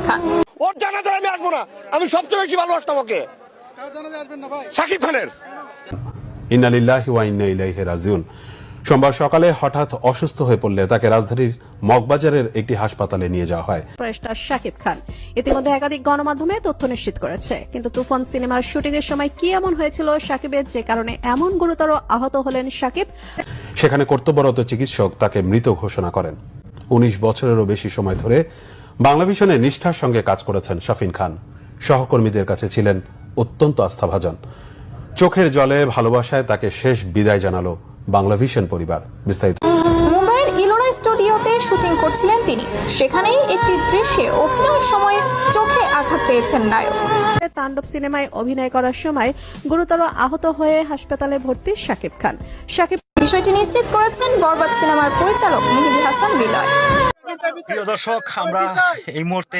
খান। ওর জানাজায় আমি আসবো না, আমি সবচেয়ে বেশি ভালোবাসতাম ওকে। শাকিব খানের। ইন্না লিল্লাহি ওয়া ইন্না ইলাইহি রাজিউন। সোমবার সকালে হঠাৎ অসুস্থ হয়ে পড়লে তাকে রাজধানীর মগবাজারের একটি হাসপাতালে নিয়ে যাওয়া হয়। সুপারস্টার শাকিব খান ইতিমধ্যে একাধিক গণমাধ্যমে তথ্য নিশ্চিত করেছে, কিন্তু তুফান সিনেমার শুটিং এর সময় কি এমন হয়েছিল শাকিবের যে কারণে এমন গুরুতর আহত হলেন শাকিব? সেখানে কর্তব্যরত চিকিৎসক তাকে মৃত ঘোষণা করেন। ১৯ বছরেরও বেশি সময় ধরে বাংলাভিশনে নিষ্ঠার সঙ্গে কাজ করেছেন শাফিন খান। সহকর্মীদের কাছে ছিলেন অত্যন্ত আস্থাভাজন। চোখের জলে ভালোবাসায় তাকে শেষ বিদায় জানালো বাংলাভিশন পরিবার। বিস্তারিত মুম্বাইয়ের ইলোরা স্টুডিওতে শুটিং করছিলেন তিনি। সেখানেই একটি দৃশ্যে অভিনয়ের সময় চোখে আঘাত পেয়েছেন নায়ক। তাণ্ডব সিনেমায় অভিনয় করার সময় গুরুতর আহত হয়ে হাসপাতালে ভর্তি শাকিব খান। শাকিব বিষয়টি নিশ্চিত করেছেন বরবাদ সিনেমার পরিচালক মেহেদী হাসান হৃদয়। প্রিয় দর্শক, আমরা এই মুহূর্তে